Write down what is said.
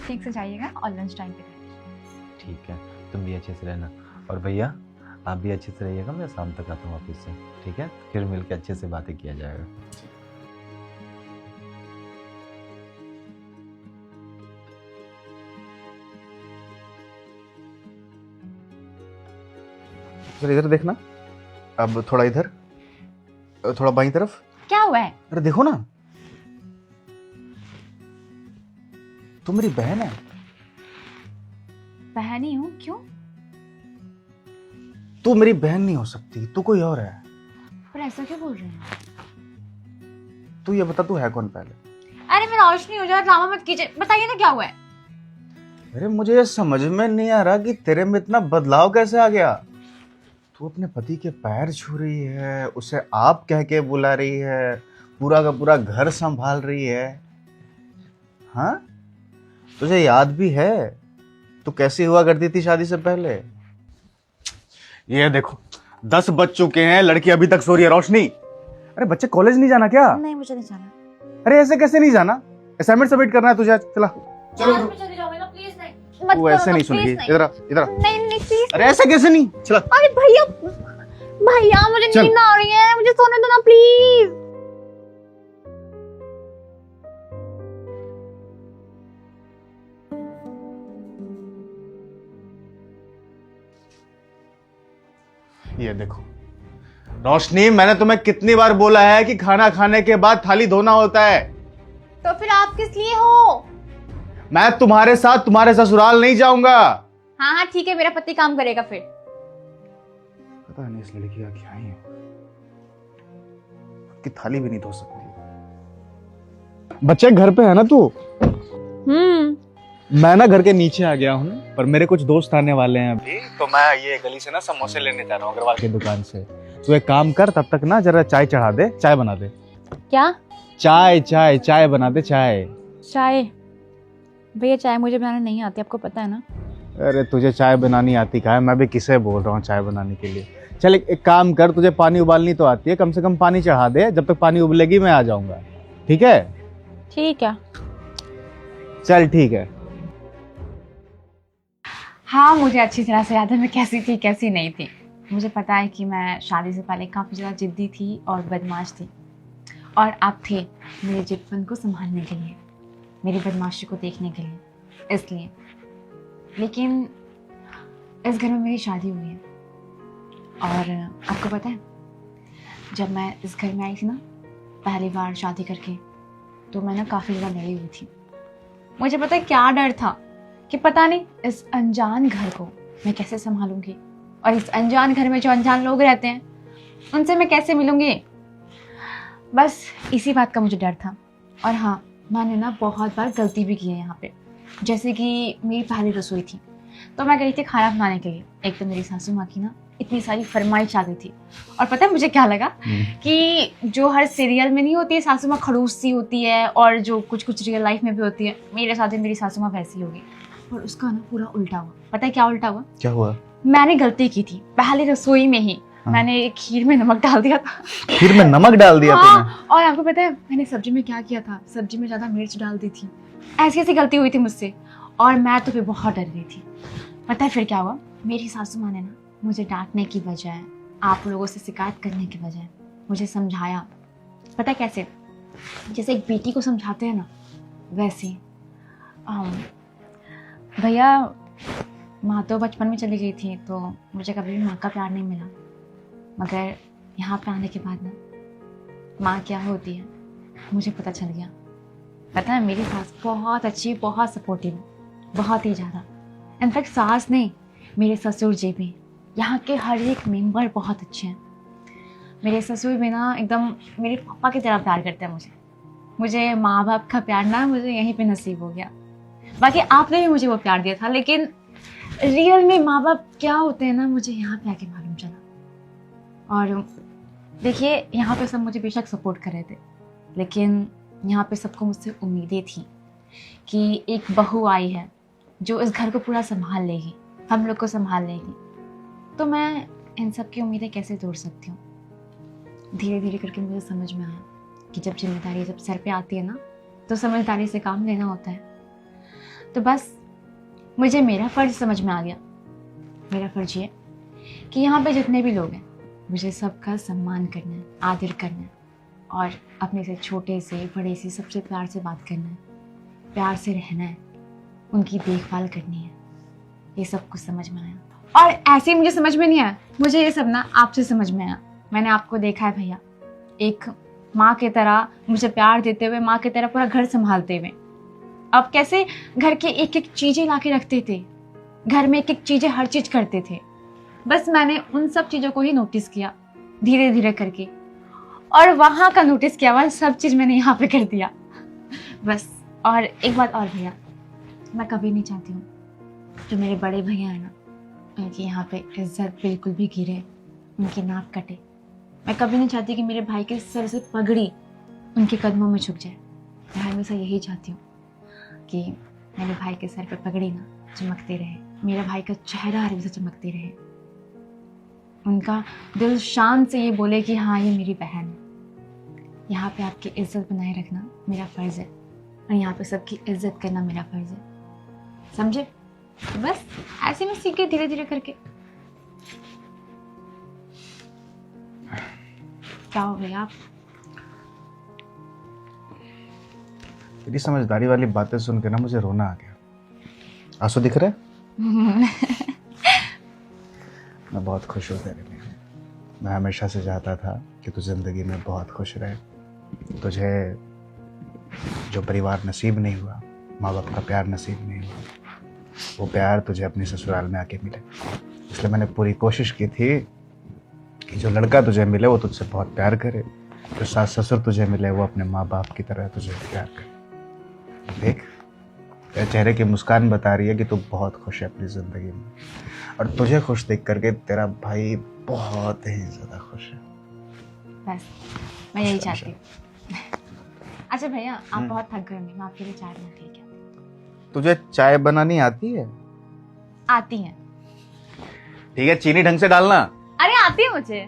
ठीक से जाइएगा और लंच टाइम पे खाइए। ठीक है, तुम भी अच्छे से रहना। और भैया आप भी अच्छे से रहिएगा, मैं शाम तक आता हूँ ऑफिस से। ठीक है, फिर मिलकर अच्छे से बातें किया जाएगा। सर इधर देखना, अब थोड़ा इधर, थोड़ा बाईं तरफ। क्या हुआ है? अरे देखो ना, तुम मेरी बहन है। बहन ही हूँ, क्यों? तू मेरी बहन नहीं हो सकती, तू कोई और है। पर ऐसा क्यों बोल रहे हैं? तू ये बता, तू है कौन पहले? अरे मैं रोशनी हो जाए, ड्रामा मत कीजिए, बताइए ना क्या हुआ है। अरे मुझे ये समझ में नहीं आ रहा कि तेरे में इतना बदलाव कैसे आ गया। तू अपने पति के पैर छू रही है, उसे आप कह के बुला रही है, पूरा का पूरा घर संभाल रही है। हाँ, तुझे याद भी है तू कैसी हुआ करती थी शादी से पहले? ये देखो 10 बज चुके हैं, लड़की अभी तक सो रही है। रोशनी, अरे बच्चे कॉलेज नहीं जाना क्या? नहीं, मुझे नहीं जाना। अरे ऐसे कैसे नहीं जाना? असाइनमेंट सबमिट करना है तुझे, चला चलो। मैं चली जाऊंगी ना, प्लीज नहीं। तू ऐसे नहीं सुनेगी, इधर आ, इधर आ। नहीं नहीं प्लीज। अरे ऐसे कैसे नहीं, चला। अरे भैया, भैया मुझे चल। नींद आ रही है, मुझे सोने दो ना प्लीज। ये देखो रोशनी, मैंने तुम्हें कितनी बार बोला है कि खाना खाने के बाद थाली धोना होता है। तो फिर आप किस लिए हो? मैं तुम्हारे साथ तुम्हारे ससुराल नहीं जाऊंगा। हाँ हाँ ठीक है, मेरा पति काम करेगा फिर। पता नहीं इस लड़की का क्या ही है, कि थाली भी नहीं धो सकती। बच्चे घर पे है ना तू? मैं ना घर के नीचे आ गया हूँ, पर मेरे कुछ दोस्त आने वाले हैं अभी, तो मैं ये गली से ना समोसे लेने जा रहा हूँ अग्रवाल की दुकान से। तू एक काम कर, तब तक ना जरा चाय चढ़ा दे, चाय बना दे। क्या? चाय चाय चाय बना दे, चाय। चाय? भैया चाय मुझे बनाना नहीं आती, आपको पता है ना। अरे तुझे चाय बनानी आती कहाँ है, मैं भी किसे बोल रहा हूँ चाय बनाने के लिए। चल एक काम कर, तुझे पानी उबालनी तो आती है, कम से कम पानी चढ़ा दे, जब तक पानी उबलेगी मैं आ जाऊंगा। ठीक है? ठीक है। चल ठीक है। हाँ, मुझे अच्छी तरह से याद है मैं कैसी थी कैसी नहीं थी। मुझे पता है कि मैं शादी से पहले काफ़ी ज़्यादा जिद्दी थी और बदमाश थी, और आप थे मेरे जिद्दपन को संभालने के लिए, मेरी बदमाशी को देखने के लिए, इसलिए। लेकिन इस घर में मेरी शादी हुई है, और आपको पता है जब मैं इस घर में आई थी ना पहली बार शादी करके, तो मैं ना काफ़ी ज़्यादा डरी हुई थी। मुझे पता है क्या डर था कि पता नहीं इस अनजान घर को मैं कैसे संभालूंगी, और इस अनजान घर में जो अनजान लोग रहते हैं उनसे मैं कैसे मिलूंगी। बस इसी बात का मुझे डर था। और हाँ, मैंने ना बहुत बार गलती भी की है यहाँ पे। जैसे कि मेरी पहली रसोई थी, तो मैं गई थी खाना बनाने के लिए। एक तो मेरी सासू माँ की ना इतनी सारी फरमाइश आ गई थी, और पता है मुझे क्या लगा कि जो हर सीरियल में नहीं होती है सासू माँ खड़ूस सी होती है, और जो कुछ कुछ रियल लाइफ में भी होती है, मेरे साथ ही मेरी सासू माँ वैसी होगी। और उसका ना पूरा उल्टा हुआ। पता है क्या उल्टा हुआ? क्या हुआ? मैंने गलती की थी पहली रसोई में ही। हाँ। मैंने खीर में नमक डाल दिया था। खीर में नमक डाल दिया तूने? हाँ, और आपको पता है मैंने सब्जी में क्या किया था? सब्जी में ज्यादा मिर्च डाल दी थी। ऐसी ऐसी गलती हुई थी मुझसे, और मैं तो फिर बहुत डर गई थी। पता है फिर क्या हुआ? मेरी सासू माँ ने ना मुझे डांटने की बजाय, आप लोगों से शिकायत करने की बजाय मुझे समझाया। पता है कैसे? जैसे एक बेटी को समझाते हैं ना, वैसे। भैया माँ तो बचपन में चली गई थी, तो मुझे कभी भी माँ का प्यार नहीं मिला, मगर यहाँ पे आने के बाद ना माँ क्या होती है मुझे पता चल गया। पता है मेरी सास बहुत अच्छी, बहुत सपोर्टिव, बहुत ही ज़्यादा। इनफैक्ट सास नहीं, मेरे ससुर जी भी, यहाँ के हर एक मेंबर बहुत अच्छे हैं। मेरे ससुर भी ना एकदम मेरे पापा की तरह प्यार करते हैं मुझे माँ बाप का प्यार ना मुझे यहीं पे नसीब हो गया। बाकी आपने भी मुझे वो प्यार दिया था, लेकिन रियल में माँ बाप क्या होते हैं ना मुझे यहाँ पे आके मालूम चला। और देखिए यहाँ पे सब मुझे बेशक सपोर्ट कर रहे थे, लेकिन यहाँ पे सबको मुझसे उम्मीदें थी कि एक बहू आई है जो इस घर को पूरा संभाल लेगी, हम लोग को संभाल लेगी। तो मैं इन सब की उम्मीदें कैसे तोड़ सकती हूँ? धीरे धीरे करके मुझे समझ में आया कि जब जिम्मेदारी जब सर पे आती है ना, तो समझदारी से काम लेना होता है। तो बस मुझे मेरा फ़र्ज समझ में आ गया। मेरा फ़र्ज ये कि यहाँ पे जितने भी लोग हैं मुझे सबका सम्मान करना है, आदर करना है और अपने से छोटे से बड़े से सबसे प्यार से बात करना है, प्यार से रहना है, उनकी देखभाल करनी है। ये सब कुछ समझ में आया और ऐसे ही मुझे समझ में नहीं आया, मुझे ये सब ना आपसे समझ में आया। मैंने आपको देखा है भैया, एक माँ की तरह मुझे प्यार देते हुए, माँ की तरह पूरा घर संभालते हुए। आप कैसे घर के एक एक चीज़ें ला के रखते थे, घर में एक एक चीज़ें हर चीज़ करते थे। बस मैंने उन सब चीज़ों को ही नोटिस किया धीरे धीरे करके, और वहाँ का नोटिस किया हुआ सब चीज़ मैंने यहाँ पे कर दिया बस। और एक बात और भैया, मैं कभी नहीं चाहती हूँ जो मेरे बड़े भैया हैं ना, उनकी यहाँ पे इज्जत बिल्कुल भी गिरे, उनकी नाक कटे। मैं कभी नहीं चाहती कि मेरे भाई के सर से पगड़ी उनके कदमों में झुक जाए। मैं हमेशा यही चाहती हूँ कि मेरे भाई के सर पे पगड़ी ना चमकते रहे, मेरा भाई का चेहरा हमेशा चमकते रहे, उनका दिल शान से ये बोले कि हाँ ये मेरी बहन है। यहाँ पे आपकी इज्जत बनाए रखना मेरा फ़र्ज़ है और यहाँ पे सबकी इज्जत करना मेरा फ़र्ज़ है, समझे? तो बस ऐसे में सीख गई धीरे धीरे करके। क्या हो गया आप? तेरी समझदारी वाली बातें सुन के ना मुझे रोना आ गया। आंसू दिख रहे? मैं बहुत खुश हूँ तेरे लिए। मैं हमेशा से चाहता था कि तू ज़िंदगी में बहुत खुश रहे। तुझे जो परिवार नसीब नहीं हुआ, माँ बाप का प्यार नसीब नहीं हुआ, वो प्यार तुझे अपने ससुराल में आके मिले। इसलिए मैंने पूरी कोशिश की थी कि जो लड़का तुझे मिले वो तुझसे बहुत प्यार करे, जो सास ससुर तुझे मिले वो अपने माँ बाप की तरह तुझे प्यार करे। देख, तेरे चेहरे की मुस्कान बता रही है कि तू बहुत खुश है अपनी ज़िंदगी में, और तुझे खुश देख करके तेरा भाई बहुत ही ज़्यादा खुश है। बस मैं यही चाहती हूँ। अच्छा भैया, आप बहुत थक गए होंगे, मैं आपके लिए चाय बना के लेके आती हूँ। तुझे चाय बनानी आती है? आती है। ठीक है, चीनी ढंग से डालना। अरे आती है मुझे।